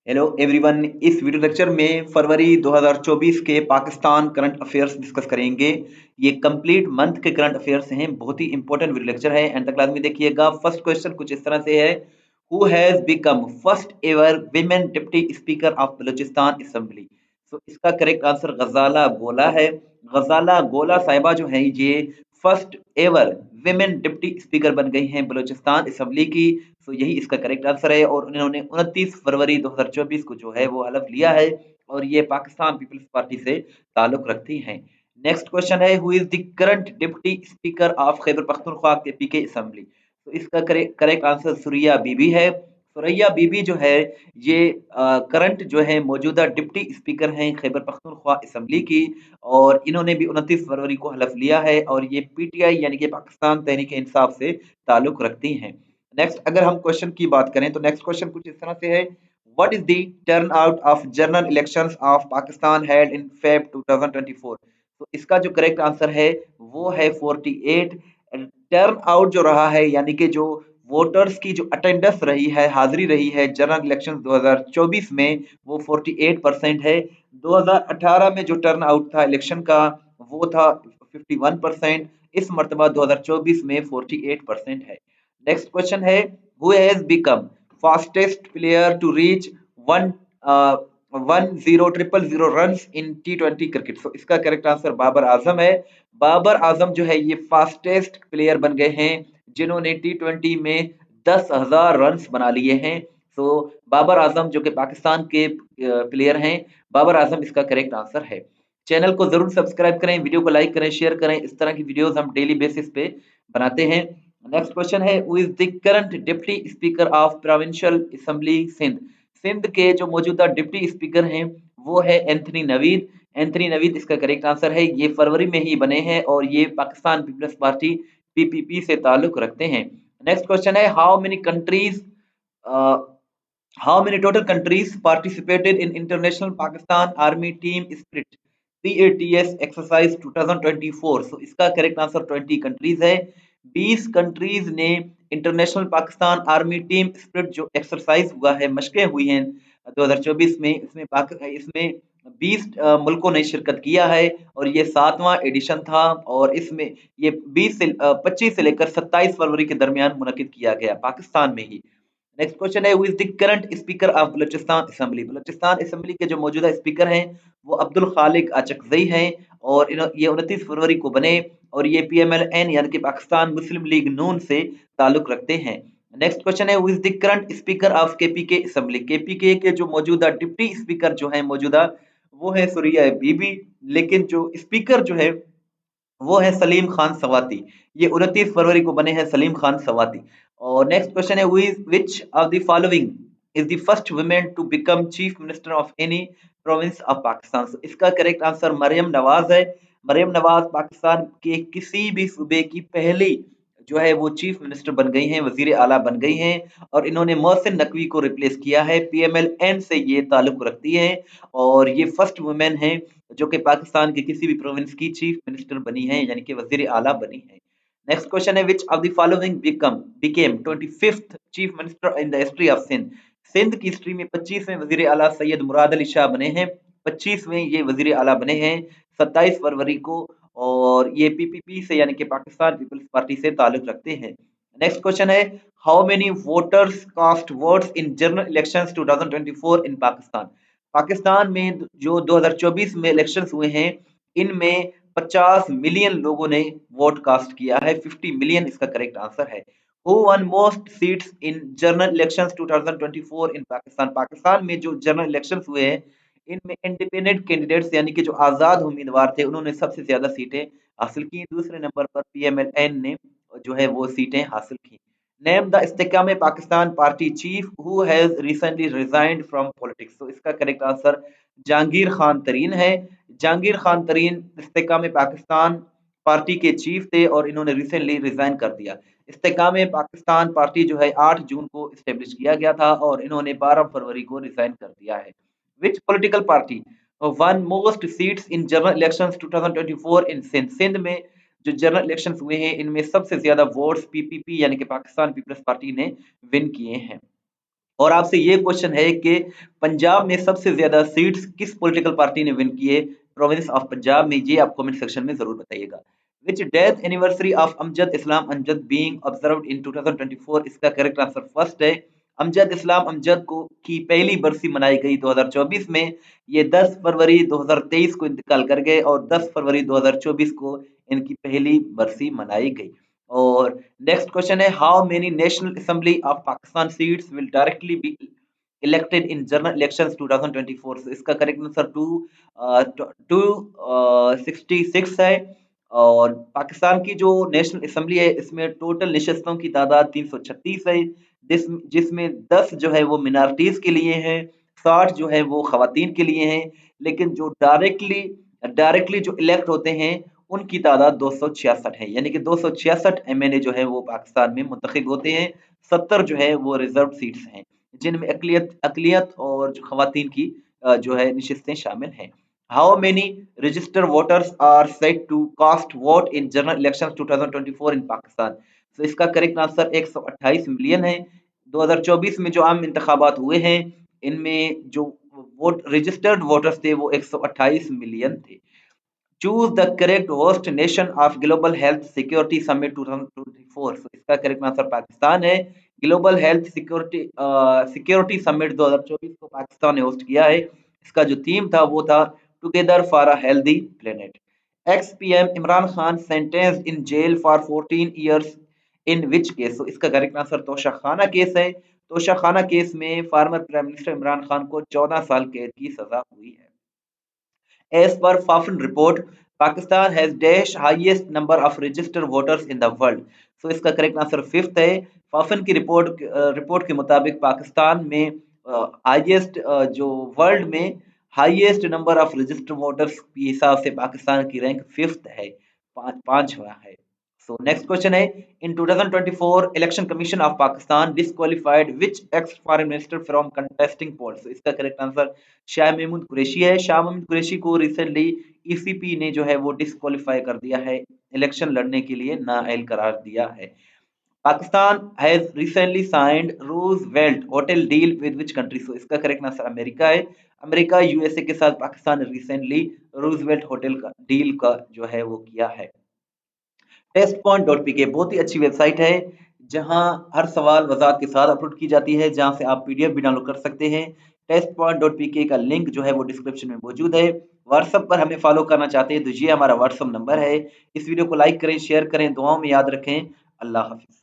Hello everyone. इस video lecture में फरवरी 2024 के पाकिस्तान करंट अफेयर्स डिस्कस करेंगे। ये कंप्लीट मंथ के करंट अफेयर्स हैं। बहुत ही इंपॉर्टेंट वीडियो लेक्चर है, एंड तक क्लास में देखिएगा। फर्स्ट क्वेश्चन कुछ इस तरह से है, who has become first ever women deputy speaker of Balochistan assembly. तो इसका करेक्ट आंसर गजाला गोला है। गजाला गोला साहिबा जो है ये first ever women deputy speaker बन गई हैं बलूचिस्तान असेंबली की। तो यही इसका करेक्ट आंसर है, और उन्होंने 29 फरवरी 2024 को जो है वो हलफ लिया है, और ये पाकिस्तान पीपल्स पार्टी से ताल्लुक रखती हैं। नेक्स्ट क्वेश्चन है, who is the current deputy speaker of Khyber Pakhtunkhwa के पीके असेंबली। तो इसका करेक्ट आंसर सुरैया बीबी है। सुरैया बीबी जो है ये करंट जो है मौजूदा डिप्टी स्पीकर हैं खैबर पख्तूनख्वा असेंबली की, और इन्होंने भी 29 फरवरी को हलफ लिया है, और ये पीटीआई यानी कि पाकिस्तान तहरीक इंसाफ से ताल्लुक रखती हैं। नेक्स्ट अगर हम क्वेश्चन की बात करें तो नेक्स्ट क्वेश्चन कुछ इस तरह से है, what is the turn out of general elections of Pakistan held in Feb 2024। तो इसका जो करेक्ट आंसर है वो है 48। टर्न आउट जो रहा है यानी कि जो वोटर्स की जो अटेंडेंस रही है, हाजिरी रही है जनरल इलेक्शन 2024 में, वो 48% है। 2018 में जो टर्न आउट था इलेक्शन का वो था 51%। इस मरतबा 2024 में 48% है। नेक्स्ट क्वेश्चन है, who has become fastest player to reach one 10,000 runs in T20 cricket. तो इसका करेक्ट आंसर बाबर आजम है। बाबर आजम जो है ये फास्टेस्ट प्लेयर बन गए हैं जिन्होंने T20 में 10,000 रन्स बना लिए हैं। तो बाबर आजम जो कि पाकिस्तान के प्लेयर हैं, बाबर आजम इसका करेक्ट आंसर है। चैनल को जरूर सब्सक्राइब करें, वीडियो को लाइक करें, शेयर करें। इस तरह की वीडियोस हम डेली बेसिस पे बनाते हैं। नेक्स्ट क्वेश्चन है, who is the current deputy speaker of provincial assembly Sindh. Sindh के जो मौजूदा डिप्टी स्पीकर हैं वो है एंथनी नवीद। एंथनी नवीद इसका करेक्ट आंसर है। ये फरवरी में ही बने हैं, और ये पाकिस्तान पीपल्स पार्टी पीपीपी से ताल्लुक रखते हैं। नेक्स्ट क्वेश्चन है, how many total countries participated in international Pakistan army team spirit PATS exercise 2024। सो इसका करेक्ट आंसर 20 कंट्रीज है। 20 कंट्रीज ने international Pakistan army team spirit जो एक्सरसाइज हुआ है, मशकें हुई हैं 2024 में, इसमें 20 मुल्कों ने शिरकत किया है, और ये 7वां एडिशन था, और इसमें ये 25 से लेकर 27 फरवरी के दरमियान मुनक्किद किया गया पाकिस्तान में ही। नेक्स्ट क्वेश्चन है, who is the current speaker of Balochistan assembly. Balochistan assembly के जो मौजूदा स्पीकर हैं वो अब्दुल खालिक अचकजई हैं, और ये 29 फरवरी को बने, और ये PMLN यानी कि पाकिस्तान मुस्लिम लीग नून से ताल्लुक रखते हैं। नेक्स्ट क्वेश्चन है, who is the current speaker of KPK assembly. KPK के जो मौजूदा डिप्टी स्पीकर जो है मौजूदा, वो है सुरैया बीबी, लेकिन जो स्पीकर जो है वो है सलीम खान सवाती। ये 29 फरवरी को बने हैं सलीम खान सवाती। और नेक्स्ट क्वेश्चन है, which of the following is the first women to become chief minister of any province of Pakistan. So, इसका करेक्ट आंसर मरियम नवाज है। मरियम नवाज पाकिस्तान के किसी भी सूबे की पहली जो है वो चीफ मिनिस्टर बन गई हैं, वजीर आला बन गई हैं, और इन्होंने मोहसिन नकवी को रिप्लेस किया है। PMLN से ये ताल्लुक रखती है, और ये फर्स्ट वुमेन है जो कि पाकिस्तान के किसी भी प्रोविंस की चीफ मिनिस्टर बनी है, यानी कि वजीर आला बनी है। नेक्स्ट क्वेश्चन है, which of the following became 25th chief minister in the history of Sindh. Sindh की हिस्ट्री में 25वें वजीर आला सैयद मुराद अली शाह बने हैं। 25वें ये वजीर आला बने हैं 27 फरवरी को, और ये PPP से यानी कि पाकिस्तान पीपल्स पार्टी से ताल्लुक रखते हैं। नेक्स्ट क्वेश्चन है, how many voters cast votes in general elections 2024 in Pakistan. Pakistan में जो 2024 में इलेक्शंस हुए हैं, इनमें 50 मिलियन लोगों ने वोट कास्ट किया है। 50 मिलियन इसका करेक्ट आंसर है। Who one most seats in general elections 2024 in Pakistan. Pakistan में जो जनरल इलेक्शंस हुए हैं, इनमें इंडिपेंडेंट कैंडिडेट्स यानी कि जो आजाद उम्मीदवार थे उन्होंने सबसे ज्यादा सीटें हासिल की। दूसरे नंबर पर PMLN ने जो है वो सीटें हासिल की। Name the Istehkam Pakistan party chief who has recently resigned from politics. तो इसका करेक्ट आंसर जहांगीर खान तरीन है। जहांगीर खान तरीन इस्तेकाम पाकिस्तान पार्टी के चीफ थे, और इन्होंने रिसेंटली रिजाइन कर दिया। इस्तेकाम पाकिस्तान पार्टी जो है 8 जून को इस्टेब्लिश किया गया था, और इन्होंने 12 फरवरी को रिजाइन कर दिया है। विच political party one most seats in general elections 2024 इन सिंध। सिंध में जो जनरल इलेक्शंस हुए हैं, इनमें सबसे ज्यादा वोट्स PPP यानी कि पाकिस्तान पीपल्स पार्टी ने विन किए हैं। और आपसे ये क्वेश्चन है कि पंजाब में सबसे ज्यादा सीट्स किस पॉलिटिकल पार्टी ने विन किए प्रोविंस ऑफ पंजाब में, ये आप कमेंट सेक्शन में जरूर बताइएगा। Which death anniversary of Amjad Islam Amjad being observed in 2024, इसका करेक्ट आंसर फर्स्ट है। अमजद इस्लाम अमजद को की पहली बरसी मनाई गई 2024 में। ये 10 फरवरी 2023 को इंतकाल कर गए और 10 फरवरी 2024 को इनकी पहली बरसी मनाई गई। और नेक्स्ट क्वेश्चन है, how many national assembly of Pakistan seats will directly be elected in general elections 2024, so इसका करेक्ट आंसर 266 है। और पाकिस्तान की जो नेशनल असेंबली है इसमें टोटल नशिस्तों की तादाद 336 है, जिसमें 10 जो है वो मिनॉरिटीज के लिए हैं, 60 जो है वो खवातीन के लिए हैं। लेकिन जो डायरेक्टली डायरेक्टली जो इलेक्ट होते हैं उनकी तादाद 266 है, यानी कि 266 एमएनए जो है वो पाकिस्तान में मुंतखब होते हैं। 70 जो है वो रिजर्व सीट्स हैं, जिनमें अकलियत अकलियत और जो खवातीन की जो है नशिस्तें शामिल हैं। How many registered voters are set to cast vote in general elections 2024 in Pakistan, तो इसका करेक्ट आंसर 128 मिलियन है। 2024 में जो आम इंतखाबात हुए हैं इनमें जो वोट रजिस्टर्ड वोटर्स थे वो 128 मिलियन थे। Choose the correct host nation of global health security summit 2024, so इसका करेक्ट आंसर पाकिस्तान है। ग्लोबल हेल्थ सिक्योरिटी समिट 2024 को पाकिस्तान ने होस्ट किया है। इसका जो थीम था वो था together for a healthy planet. Ex PM Imran Khan sentenced in jail for 14 years in which case, so इसका करेक्ट आंसर तोशाखाना केस है। तोशाखाना केस में former prime minister Imran Khan को 14 साल कैद की सजा हुई है। As per Fafin report, Pakistan has dash highest number of registered voters in the world. So इसका करेक्ट आंसर फिफ्थ है। फाफिन की रिपोर्ट के मुताबिक पाकिस्तान में हाईएस्ट जो वर्ल्ड में highest number of registered voters के हिसाब से पाकिस्तान की रैंक फिफ्थ है, पांचवा है। So next question है, in 2024 election commission of Pakistan disqualified which ex foreign minister from contesting polls, so इसका करेक्ट आंसर शाह महमूद कुरैशी है। शाह महमूद कुरैशी को रिसेंटली ईसीपी ने जो है वो डिस्क्वालीफाई कर दिया है, इलेक्शन लड़ने के लिए नाअहल करार दिया है। Pakistan has recently signed Roosevelt hotel deal with which country, so इसका करेक्ट आंसर अमेरिका है। अमेरिका यूएसए के साथ पाकिस्तान ने रिसेंटली रूजवेल्ट होटल का डील का जो है वो किया है। टेस्ट पॉइंट डॉट पीके बहुत ही अच्छी वेबसाइट है जहां हर सवाल वजाहत के साथ अपलोड की जाती है, जहां से आप पीडीएफ भी डाउनलोड कर सकते हैं। टेस्ट पॉइंट डॉट पीके का लिंक जो है वो डिस्क्रिप्शन में मौजूद है। व्हाट्सएप पर हमें फॉलो करना चाहते हैं तो ये हमारा व्हाट्सएप नंबर है। इस वीडियो को लाइक करें, शेयर करें, दुआओं में याद रखें। अल्लाह हाफिज।